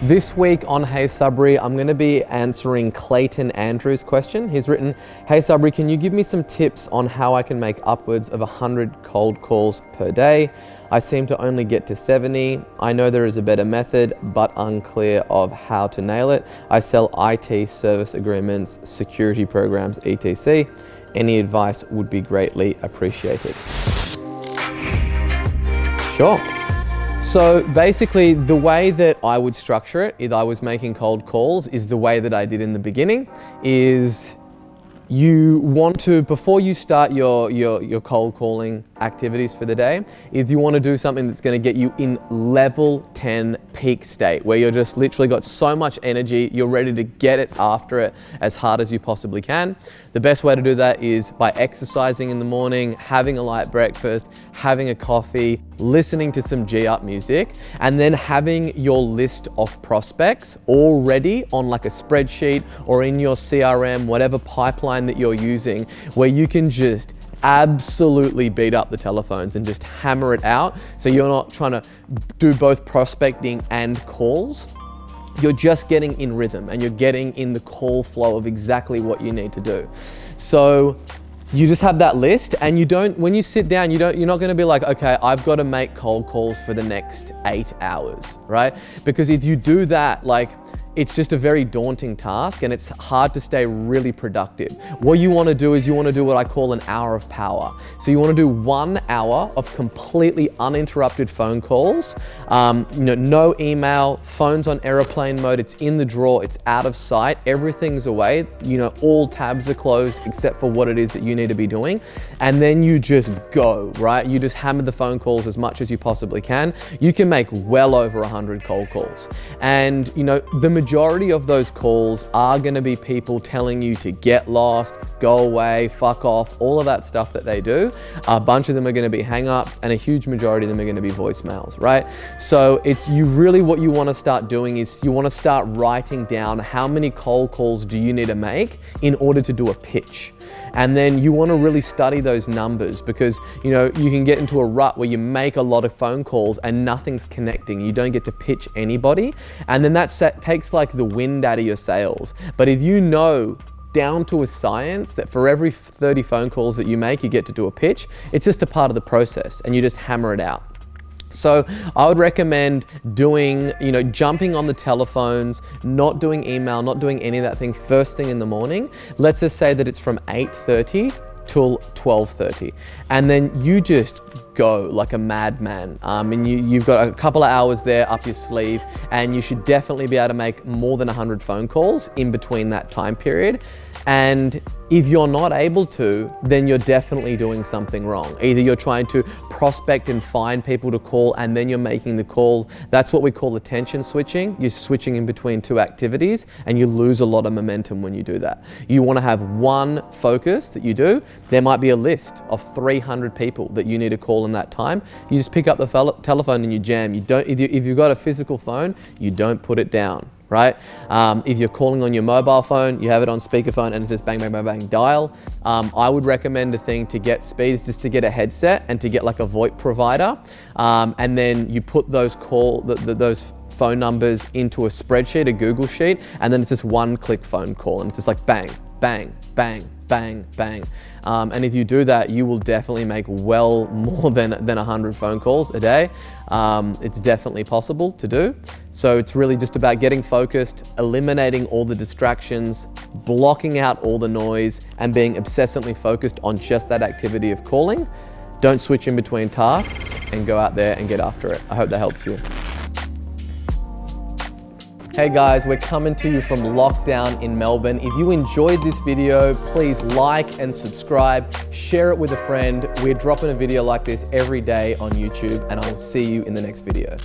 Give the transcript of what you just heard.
This week on Hey Sabri, I'm going to be answering Clayton Andrews' question. He's written, "Hey Sabri, can you give me some tips on how I can make upwards of 100 cold calls per day? I seem to only get to 70. I know there is a better method, but unclear of how to nail it. I sell IT service agreements, security programs, etc. Any advice would be greatly appreciated." Sure. So basically, the way that I would structure it if I was making cold calls is the way that I did in the beginning. Is you want to, before you start your cold calling activities for the day, is you want to do something that's going to get you in level 10 peak state, where you're just literally got so much energy, you're ready to get it after it as hard as you possibly can. The best way to do that is by exercising in the morning, having a light breakfast, having a coffee, listening to some G-Up music, and then having your list of prospects already on like a spreadsheet or in your CRM, whatever pipeline that you're using, where you can just absolutely beat up the telephones and just hammer it out. So you're not trying to do both prospecting and calls. You're just getting in rhythm and you're getting in the call flow of exactly what you need to do. So you just have that list, and you don't, when you sit down, you're not going to be like, okay, I've got to make cold calls for the next 8 hours, right? Because if you do that, like, it's just a very daunting task and it's hard to stay really productive. What you want to do is you want to do what I call an hour of power. So you want to do 1 hour of completely uninterrupted phone calls, no email, phone's on airplane mode, it's in the drawer, it's out of sight, everything's away, all tabs are closed except for what it is that you need to be doing. And then you just go, right? You just hammer the phone calls as much as you possibly can. You can make well over 100 cold calls. And the majority of those calls are going to be people telling you to get lost, go away, fuck off, all of that stuff that they do. A bunch of them are going to be hang-ups, and a huge majority of them are going to be voicemails, right? So what you want to start doing is you want to start writing down how many cold calls do you need to make in order to do a pitch. And then you want to really study those numbers, because you can get into a rut where you make a lot of phone calls and nothing's connecting. You don't get to pitch anybody, and then that takes like the wind out of your sails. But if you know down to a science that for every 30 phone calls that you make, you get to do a pitch, it's just a part of the process and you just hammer it out. So I would recommend doing, jumping on the telephones, not doing email, not doing any of that thing first thing in the morning. Let's just say that it's from 8:30 till 12:30. And then you just go like a madman. And you've got a couple of hours there up your sleeve, and you should definitely be able to make more than 100 phone calls in between that time period. And if you're not able to, then you're definitely doing something wrong. Either you're trying to prospect and find people to call, and then you're making the call. That's what we call attention switching. You're switching in between two activities, and you lose a lot of momentum when you do that. You want to have one focus that you do. There might be a list of 300 people that you need to call in that time. You just pick up the telephone and you jam. If you've got a physical phone, you don't put it down. Right? If you're calling on your mobile phone, you have it on speakerphone and it says bang, bang, bang, bang, dial. I would recommend a thing to get speed is just to get a headset and to get like a VoIP provider. And then you put those those phone numbers into a spreadsheet, a Google sheet, and then it's just one-click phone call, and it's just like bang, bang, bang, bang, bang. And if you do that, you will definitely make well more than 100 phone calls a day. It's definitely possible to do. So it's really just about getting focused, eliminating all the distractions, blocking out all the noise, and being obsessively focused on just that activity of calling. Don't switch in between tasks, and go out there and get after it. I hope that helps you. Hey guys, we're coming to you from lockdown in Melbourne. If you enjoyed this video, please like and subscribe, share it with a friend. We're dropping a video like this every day on YouTube, and I will see you in the next video.